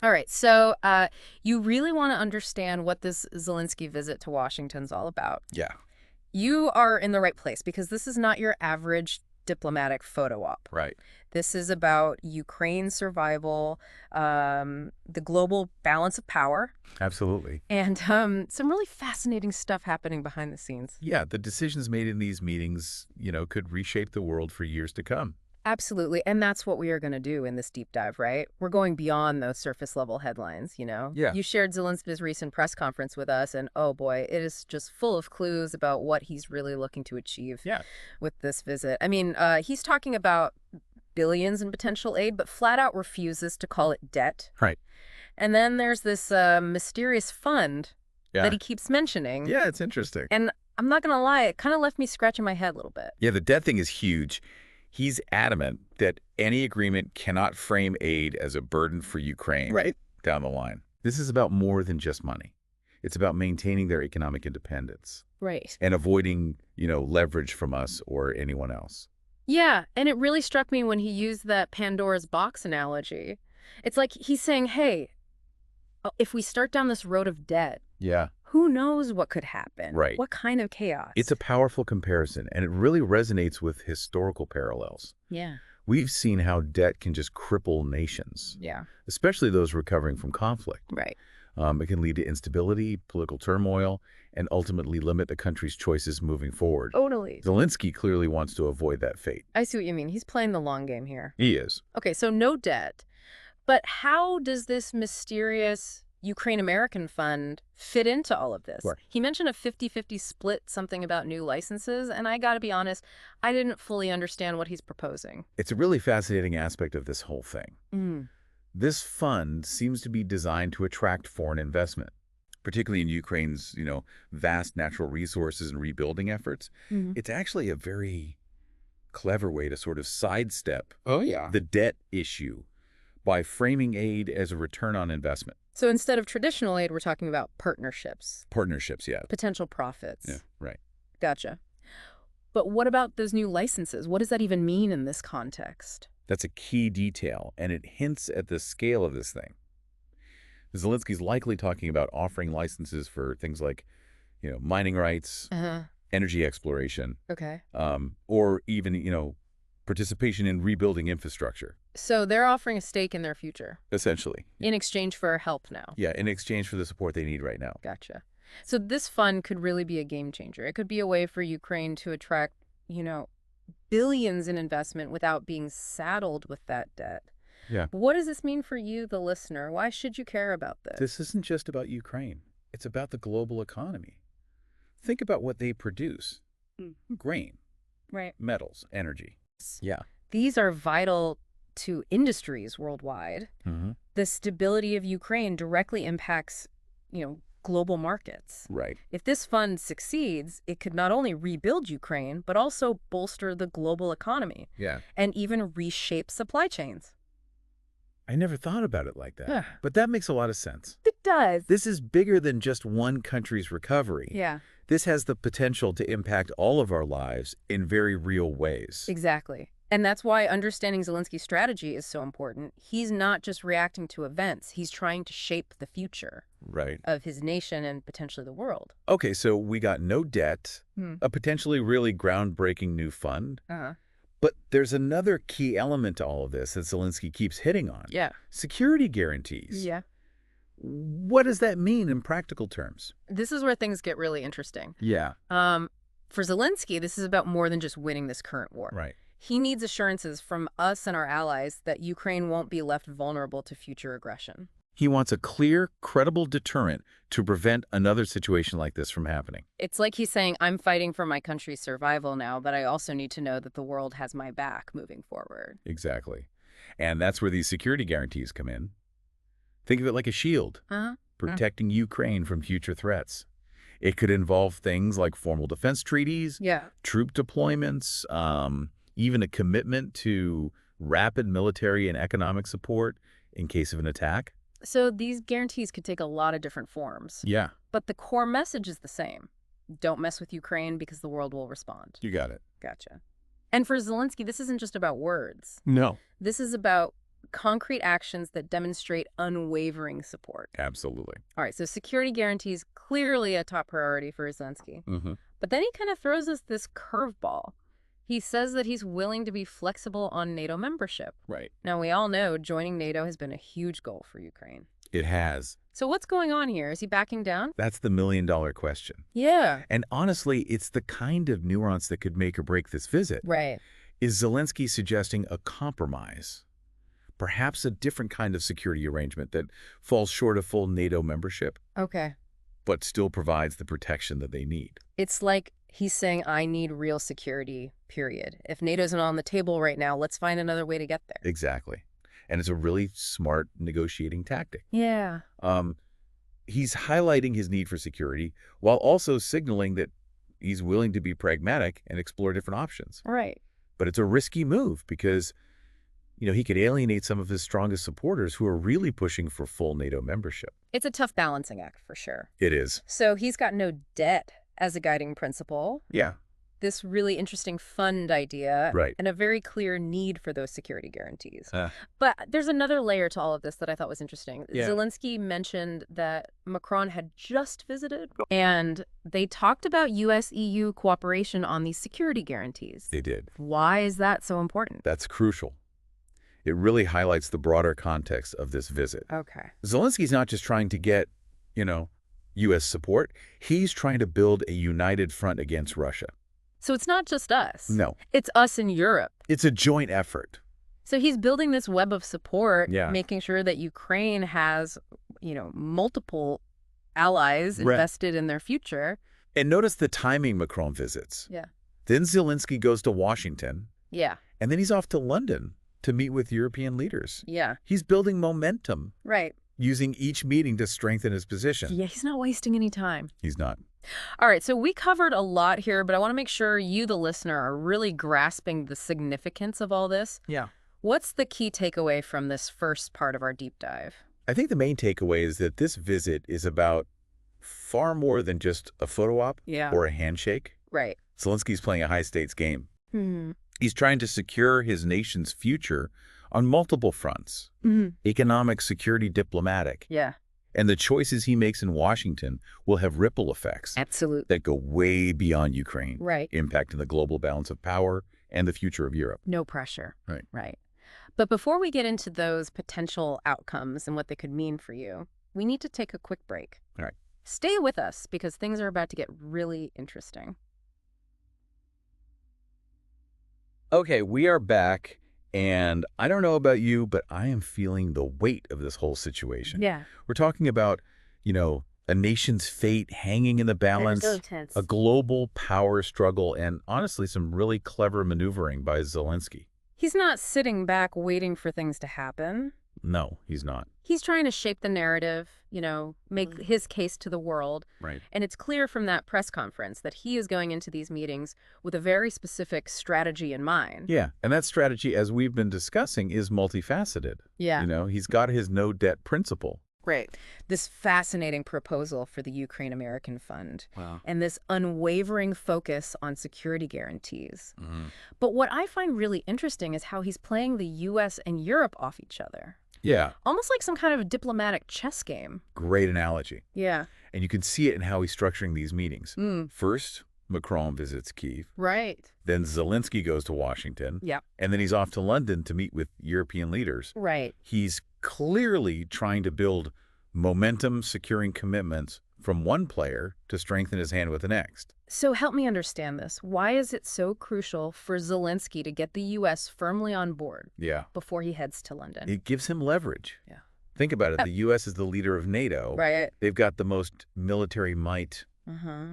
All right, so you really want to understand what this Zelensky visit to Washington's all about. Yeah, You are in the right place because this is not your average diplomatic photo op. right. This is about Ukraine's survival, the global balance of power, Absolutely. and some really fascinating stuff happening behind the scenes. Yeah, the decisions made in these meetings, could reshape the world for years to come. Absolutely, and that's what we are going to do in this deep dive, right? We're going beyond those surface level headlines, you know? Yeah. You shared Zelensky's recent press conference with us, and oh boy, it is just full of clues about what he's really looking to achieve Yeah. with this visit. I mean, he's talking about billions in potential aid, but flat out refuses to call it debt. Right. And then there's this mysterious fund Yeah. that he keeps mentioning. Yeah, it's interesting. And I'm not going to lie, it kind of left me scratching my head a little bit. Yeah, the debt thing is huge. He's adamant that any agreement cannot frame aid as a burden for Ukraine down the line. This is about more than just money. It's about maintaining their economic independence Right. and avoiding, leverage from us or anyone else. Yeah, and it really struck me when he used that Pandora's box analogy. It's like he's saying, hey, if we start down this road of debt, Yeah. who knows what could happen? Right. What kind of chaos? It's a powerful comparison, and it really resonates with historical parallels. Yeah. We've seen how debt can just cripple nations, Yeah. especially those recovering from conflict. Right. It can lead to instability, political turmoil, and ultimately limit a country's choices moving forward. Totally. Zelensky clearly wants to avoid that fate. I see what you mean. He's playing the long game here. He is. Okay, so no debt. But how does this mysterious Ukraine-American fund fit into all of this? Sure. He mentioned a 50-50 split, something about new licenses, and I got to be honest, I didn't fully understand what he's proposing. It's a really fascinating aspect of this whole thing. Mm. This fund seems to be designed to attract foreign investment, particularly in Ukraine's, vast natural resources and rebuilding efforts. Mhm. It's actually a very clever way to sort of sidestep Yeah. the debt issue by framing aid as a return on investment. So instead of traditional aid, we're talking about partnerships, Partnerships, yeah. potential profits. Yeah, right. Gotcha. But what about those new licenses? What does that even mean in this context? That's a key detail, and it hints at the scale of this thing. Zelensky's likely talking about offering licenses for things like, mining rights, Uh-huh. energy exploration, Okay. or even, participation in rebuilding infrastructure, So they're offering a stake in their future essentially. in exchange for help now. Yeah, in exchange for the support they need right now. Gotcha. So this fund could really be a game changer. It could be a way for Ukraine to attract, billions in investment without being saddled with that debt. Yeah. What does this mean for you, the listener? Why should you care about this? This isn't just about Ukraine. It's about the global economy. Think about what they produce. Grain, Right. metals, energy. Yeah. These are vital to industries worldwide. Mm-hmm. The stability of Ukraine directly impacts, global markets. Right. If this fund succeeds, it could not only rebuild Ukraine, but also bolster the global economy Yeah. and even reshape supply chains. I never thought about it like that. Yeah. But that makes a lot of sense. It does. This is bigger than just one country's recovery. Yeah, This has the potential to impact all of our lives in very real ways. exactly. And that's why understanding Zelensky's strategy is so important. He's not just reacting to events. He's trying to shape the future Right. of his nation and potentially the world. Okay, so we got no debt, a potentially really groundbreaking new fund. Uh-huh. But there's another key element to all of this that Zelensky keeps hitting on. Yeah. Security guarantees. Yeah. What does that mean in practical terms? This is where things get really interesting. Yeah. For Zelensky, this is about more than just winning this current war. Right. He needs assurances from us and our allies that Ukraine won't be left vulnerable to future aggression. He wants a clear, credible deterrent to prevent another situation like this from happening. It's like he's saying, I'm fighting for my country's survival now, but I also need to know that the world has my back moving forward. Exactly. And that's where these security guarantees come in. Think of it like a shield, Uh-huh. protecting Ukraine from future threats. It could involve things like formal defense treaties, Yeah. troop deployments, even a commitment to rapid military and economic support in case of an attack. So these guarantees could take a lot of different forms. Yeah, But the core message is the same. Don't mess with Ukraine because the world will respond. you got it. Gotcha. And for Zelensky, this isn't just about words. No. This is about concrete actions that demonstrate unwavering support. Absolutely. All right, so security guarantees clearly a top priority for Zelensky. Mm-hmm. But then he kind of throws us this curveball. He says that he's willing to be flexible on NATO membership. Right. Now, we all know joining NATO has been a huge goal for Ukraine. It has. So what's going on here? Is he backing down? That's the million-dollar question. Yeah. And honestly, it's the kind of nuance that could make or break this visit. Right. Is Zelensky suggesting a compromise? Perhaps a different kind of security arrangement that falls short of full NATO membership, Okay. but still provides the protection that they need. It's like he's saying, I need real security, period. If NATO's not on the table right now, let's find another way to get there. Exactly. And it's a really smart negotiating tactic. Yeah. He's highlighting his need for security while also signaling that he's willing to be pragmatic and explore different options. Right. But it's a risky move because, he could alienate some of his strongest supporters who are really pushing for full NATO membership. It's a tough balancing act for sure. It is. So he's got no debt as a guiding principle. Yeah. This really interesting fund idea. Right. And a very clear need for those security guarantees. But there's another layer to all of this that I thought was interesting. Yeah. Zelensky mentioned that Macron had just visited, and they talked about U.S.-EU cooperation on these security guarantees. They did. Why is that so important? That's crucial. It really highlights the broader context of this visit. Okay. Zelensky's not just trying to get, U.S. support. He's trying to build a united front against Russia. So it's not just us. No. It's us in Europe. It's a joint effort. So he's building this web of support, Yeah. making sure that Ukraine has, multiple allies invested in their future. And notice the timing Macron visits. Yeah. Then Zelensky goes to Washington, Yeah. and then he's off to London to meet with European leaders. Yeah. He's building momentum, Right. using each meeting to strengthen his position. Yeah, he's not wasting any time. He's not. All right, so we covered a lot here, but I want to make sure you, the listener, are really grasping the significance of all this. Yeah. What's the key takeaway from this first part of our deep dive? I think the main takeaway is that this visit is about far more than just a photo op or a handshake. Right. Zelensky's playing a high-stakes game. Mm-hmm. He's trying to secure his nation's future on multiple fronts. Mm-hmm. Economic, security, diplomatic. Yeah. And the choices he makes in Washington will have ripple effects Absolutely. that go way beyond Ukraine, Right. impacting the global balance of power and the future of Europe. No pressure. Right. Right. But before we get into those potential outcomes and what they could mean for you, we need to take a quick break. All right. Stay with us because things are about to get really interesting. Okay, we are back, and I don't know about you, but I am feeling the weight of this whole situation. Yeah. We're talking about, a nation's fate hanging in the balance, so tense. a global power struggle, and honestly, some really clever maneuvering by Zelensky. He's not sitting back waiting for things to happen. No, he's not. He's trying to shape the narrative, make his case to the world. Right. And it's clear from that press conference that he is going into these meetings with a very specific strategy in mind. Yeah, and that strategy, as we've been discussing, is multifaceted. Yeah. He's got his no-debt principle. Right. This fascinating proposal for the Ukraine-American Fund. Wow. And this unwavering focus on security guarantees. Mm-hmm. But what I find really interesting is how he's playing the U.S. and Europe off each other. Yeah. Almost like some kind of diplomatic chess game. Great analogy. Yeah. And you can see it in how he's structuring these meetings. Mm. First, Macron visits Kyiv. Right. Then Zelensky goes to Washington. Yeah. And then he's off to London to meet with European leaders. Right. He's clearly trying to build momentum, securing commitments from one player to strengthen his hand with the next. So help me understand this. Why is it so crucial for Zelensky to get the U.S. firmly on board before he heads to London? It gives him leverage. Yeah. Think about it. The U.S. is the leader of NATO. Right. They've got the most military might,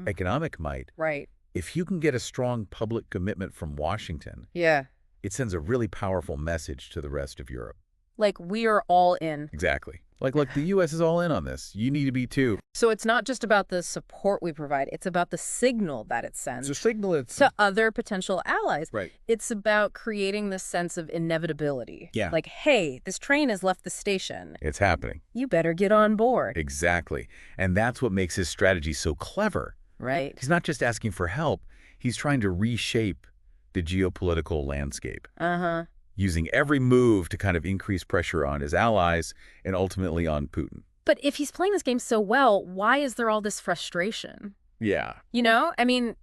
economic might. Right. If you can get a strong public commitment from Washington, it sends a really powerful message to the rest of Europe. Like, we are all in. Exactly. Like, look, the U.S. is all in on this. You need to be too. So it's not just about the support we provide. It's about the signal that it sends. It's a signal to other potential allies. Right. It's about creating this sense of inevitability. Yeah. Like, hey, this train has left the station. It's happening. You better get on board. Exactly. And that's what makes his strategy so clever. Right. He's not just asking for help. He's trying to reshape the geopolitical landscape. using every move to kind of increase pressure on his allies and ultimately on Putin. But if he's playing this game so well, why is there all this frustration? Yeah. You know, I mean,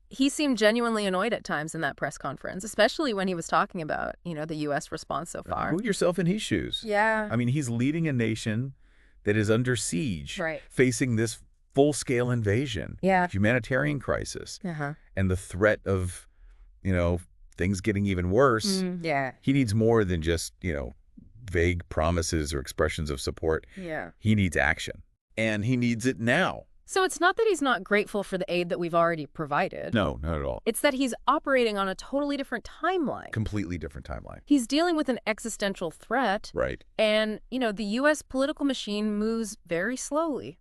he seemed genuinely annoyed at times in that press conference, especially when he was talking about, the U.S. response so far. Put yourself in his shoes. Yeah. I mean, he's leading a nation that is under siege, Right. facing this full-scale invasion, Yeah. humanitarian crisis, Uh-huh. and the threat of, things getting even worse. Yeah. He needs more than just, vague promises or expressions of support. Yeah. He needs action, and he needs it now. So it's not that he's not grateful for the aid that we've already provided. No, not at all. It's that he's operating on a totally different timeline. Completely different timeline. He's dealing with an existential threat. Right. And, the U.S. political machine moves very slowly.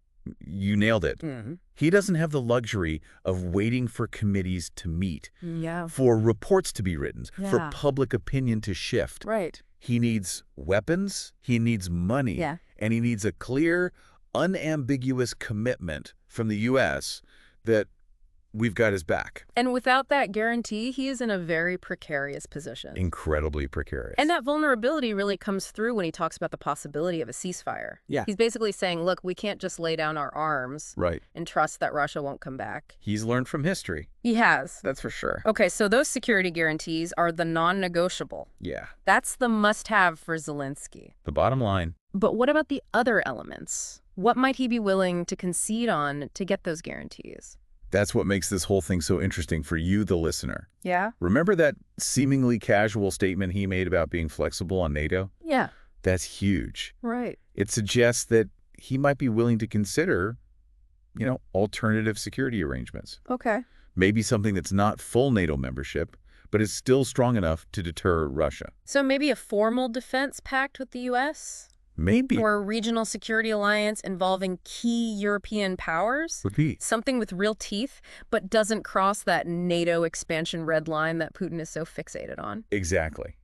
You nailed it. Mm-hmm. He doesn't have the luxury of waiting for committees to meet, Yeah. for reports to be written, for Yeah. public opinion to shift. Right. He needs weapons, he needs money, Yeah. and he needs a clear, unambiguous commitment from the U.S. that we've got his back. And without that guarantee, he is in a very precarious position. Incredibly precarious. And that vulnerability really comes through when he talks about the possibility of a ceasefire. Yeah. He's basically saying, look, we can't just lay down our arms Right. and trust that Russia won't come back. He's learned from history. He has, that's for sure. Okay, so those security guarantees are the non-negotiable. Yeah. That's the must-have for Zelensky. The bottom line. But what about the other elements? What might he be willing to concede on to get those guarantees? That's what makes this whole thing so interesting for you, the listener. Yeah? Remember that seemingly casual statement he made about being flexible on NATO? Yeah. That's huge. Right. It suggests that he might be willing to consider, alternative security arrangements. Okay. Maybe something that's not full NATO membership, but is still strong enough to deter Russia. So maybe a formal defense pact with the U.S.? Maybe. Or a regional security alliance involving key European powers? Would be. Something with real teeth, but doesn't cross that NATO expansion red line that Putin is so fixated on. Exactly.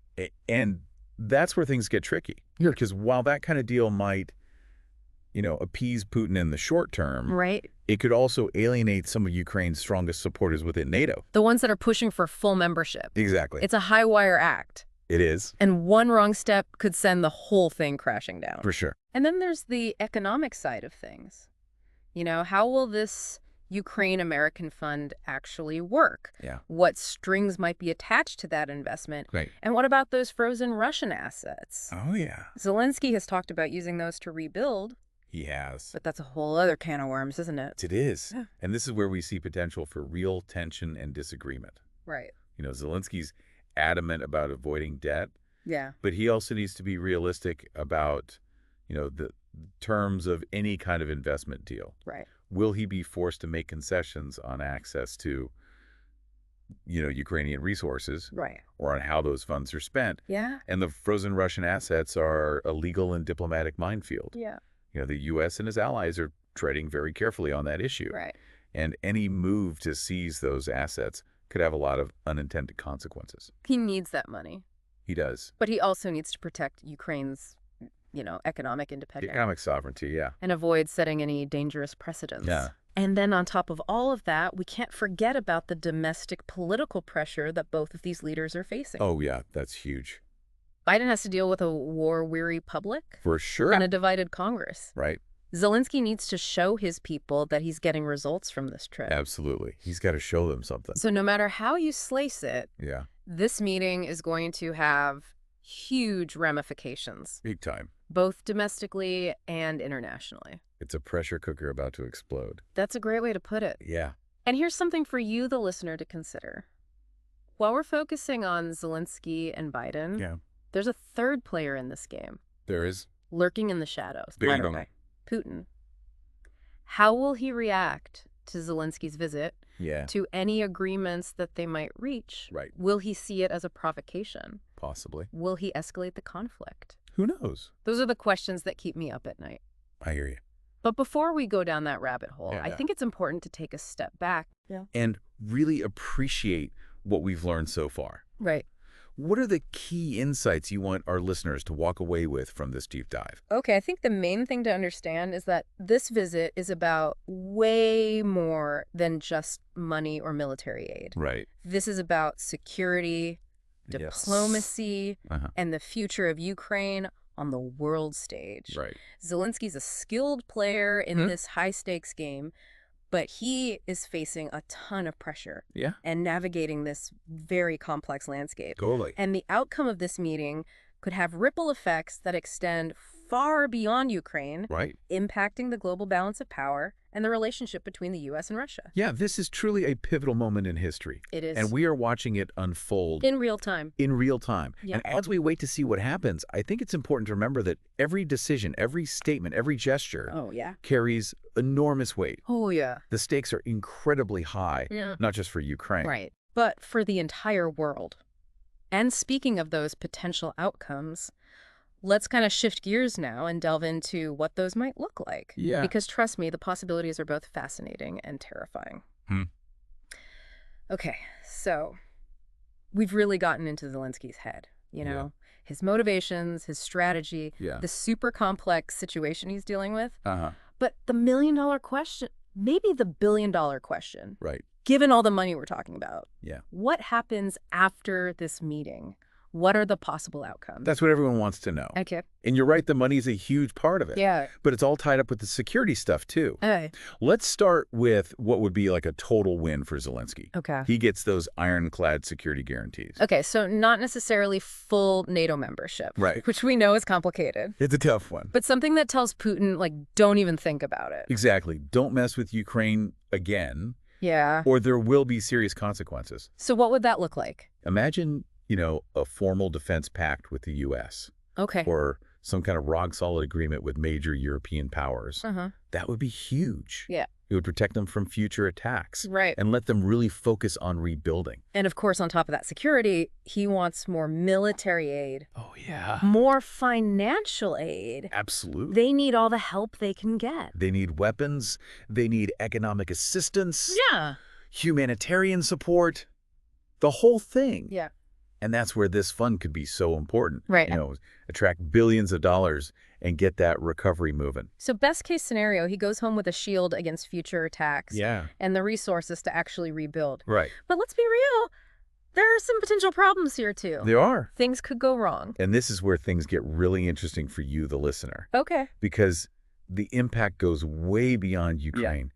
And that's where things get tricky. Because while that kind of deal might, appease Putin in the short term, Right. it could also alienate some of Ukraine's strongest supporters within NATO. The ones that are pushing for full membership. Exactly. It's a high-wire act. It is. And one wrong step could send the whole thing crashing down. For sure. And then there's the economic side of things. How will this Ukraine-American fund actually work? Yeah. What strings might be attached to that investment? Right. And what about those frozen Russian assets? Oh, yeah. Zelensky has talked about using those to rebuild, He has. but that's a whole other can of worms, isn't it? It is. Yeah. And this is where we see potential for real tension and disagreement. Right. Zelensky's adamant about avoiding debt, Yeah. but he also needs to be realistic about, the terms of any kind of investment deal. Right. Will he be forced to make concessions on access to, Ukrainian resources Right. or on how those funds are spent? Yeah. And the frozen Russian assets are a legal and diplomatic minefield. Yeah. The U.S. and his allies are treading very carefully on that issue. Right. And any move to seize those assets could have a lot of unintended consequences. He needs that money. He does. But he also needs to protect Ukraine's, economic independence. Economic sovereignty, yeah. And avoid setting any dangerous precedents. Yeah. And then on top of all of that, we can't forget about the domestic political pressure that both of these leaders are facing. Oh, yeah, that's huge. Biden has to deal with a war-weary public For sure. and a divided Congress. Right. Zelensky needs to show his people that he's getting results from this trip. Absolutely. He's got to show them something. So no matter how you slice it, Yeah. this meeting is going to have huge ramifications, Big time. both domestically and internationally. It's a pressure cooker about to explode. That's a great way to put it. Yeah. And here's something for you, the listener, to consider. While we're focusing on Zelensky and Biden, Yeah. there's a third player in this game, There is. lurking in the shadows. Bing bong. Putin. How will he react to Zelensky's visit, Yeah. to any agreements that they might reach? Right. Will he see it as a provocation? Possibly. Will he escalate the conflict? Who knows? Those are the questions that keep me up at night. I hear you. But before we go down that rabbit hole, I Yeah. think it's important to take a step back. Yeah. And really appreciate what we've learned so far. Right. What are the key insights you want our listeners to walk away with from this deep dive? Okay, I think the main thing to understand is that this visit is about way more than just money or military aid. Right. This is about security, Yes. diplomacy, and the future of Ukraine on the world stage. Right. Zelensky's a skilled player in this high-stakes game, but he is facing a ton of pressure Yeah. and navigating this very complex landscape. Totally. And the outcome of this meeting could have ripple effects that extend far beyond Ukraine, Right. impacting the global balance of power and the relationship between the U.S. and Russia. Yeah, this is truly a pivotal moment in history. It is. And we are watching it unfold In real time. in real time. Yeah. And as we wait to see what happens, I think it's important to remember that every decision, every statement, every gesture Oh, yeah. carries enormous weight. Oh, yeah. The stakes are incredibly high, not just for Ukraine. Right. But for the entire world. And speaking of those potential outcomes, let's kind of shift gears now and delve into what those might look like. Yeah. Because trust me, the possibilities are both fascinating and terrifying. Okay, so we've really gotten into Zelensky's head, his motivations, his strategy, the super complex situation he's dealing with. But the million-dollar question, maybe the billion-dollar question, Right. given all the money we're talking about, Yeah. what happens after this meeting? What are the possible outcomes? That's what everyone wants to know. Okay. And you're right, the money is a huge part of it. Yeah. But it's all tied up with the security stuff, too. Okay. Let's start with what would be like a total win for Zelensky. Okay. He gets those ironclad security guarantees. Okay, so not necessarily full NATO membership. Right. Which we know is complicated. It's a tough one. But something that tells Putin, don't even think about it. Exactly. Don't mess with Ukraine again, Yeah. or there will be serious consequences. So what would that look like? Imagine, a formal defense pact with the U.S. Okay. or some kind of rock-solid agreement with major European powers. Uh-huh. That would be huge. Yeah. It would protect them from future attacks. Right. And let them really focus on rebuilding. And of course, on top of that security, he wants more military aid. Oh, yeah. More financial aid. Absolutely. They need all the help they can get. They need weapons. They need economic assistance. Yeah. Humanitarian support. The whole thing. Yeah. And that's where this fund could be so important. Right. Attract billions of dollars and get that recovery moving. So best case scenario, he goes home with a shield against future attacks. Yeah. And the resources to actually rebuild. Right. But let's be real. There are some potential problems here, too. There are. Things could go wrong. And this is where things get really interesting for you, the listener. Okay. Because the impact goes way beyond Ukraine.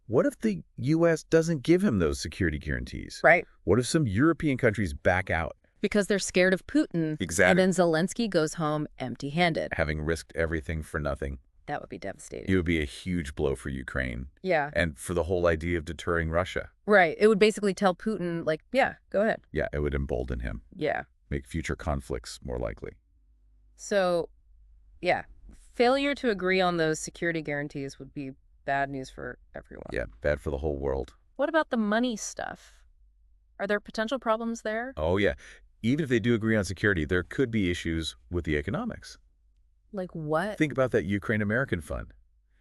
What if the U.S. doesn't give him those security guarantees? Right. What if some European countries back out? Because they're scared of Putin. Exactly. And then Zelensky goes home empty-handed. Having risked everything for nothing. That would be devastating. It would be a huge blow for Ukraine. Yeah. And for the whole idea of deterring Russia. Right. It would basically tell Putin, yeah, go ahead. Yeah, it would embolden him. Yeah. Make future conflicts more likely. So, yeah, failure to agree on those security guarantees would be bad news for everyone. Yeah, bad for the whole world. What about the money stuff? Are there potential problems there? Oh, yeah. Even if they do agree on security, there could be issues with the economics. Like what? Think about that Ukraine-American fund.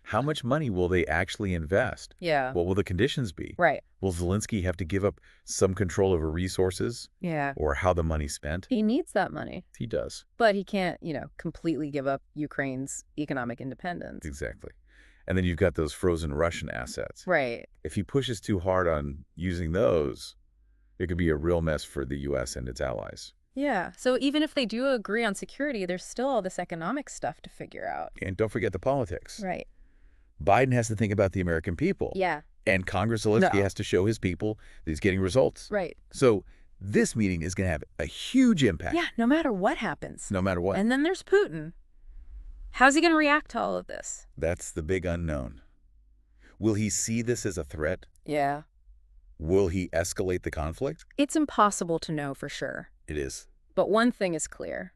How much money will they actually invest? Yeah. What will the conditions be? Right. Will Zelensky have to give up some control over resources? Yeah. Or how the money's spent? He needs that money. He does. But he can't, completely give up Ukraine's economic independence. Exactly. And then you've got those frozen Russian assets. Right. If he pushes too hard on using those, it could be a real mess for the U.S. and its allies. Yeah. So even if they do agree on security, there's still all this economic stuff to figure out. And don't forget the politics. Right. Biden has to think about the American people. Yeah. And Congress Zelensky has to show his people that he's getting results. Right. So this meeting is going to have a huge impact. Yeah, no matter what happens. No matter what. And then there's Putin. How's he going to react to all of this? That's the big unknown. Will he see this as a threat? Yeah. Will he escalate the conflict? It's impossible to know for sure. It is. But one thing is clear.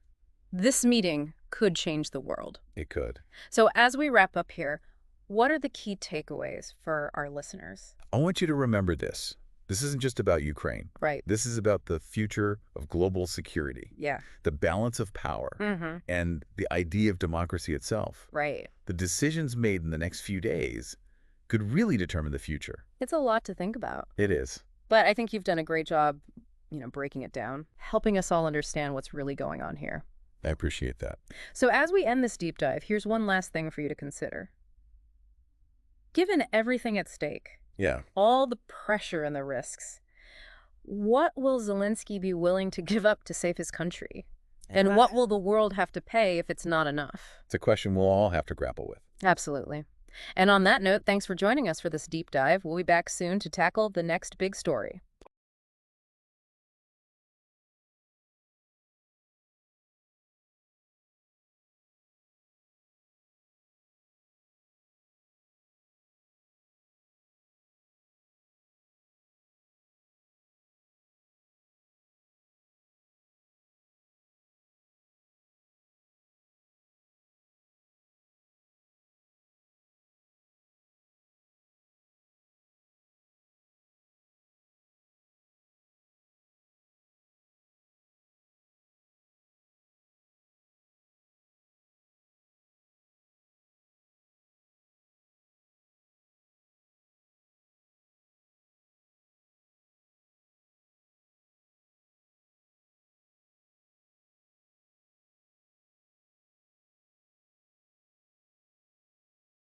This meeting could change the world. It could. So as we wrap up here, what are the key takeaways for our listeners? I want you to remember this. This isn't just about Ukraine. Right. This is about the future of global security. Yeah. The balance of power and the idea of democracy itself. Right. The decisions made in the next few days could really determine the future. It's a lot to think about. It is. But I think you've done a great job, breaking it down, helping us all understand what's really going on here. I appreciate that. So as we end this deep dive, here's one last thing for you to consider. Given everything at stake, Yeah. all the pressure and the risks, What will Zelensky be willing to give up to save his country? And what will the world have to pay if it's not enough? It's a question we'll all have to grapple with. Absolutely. And on that note, thanks for joining us for this deep dive. We'll be back soon to tackle the next big story.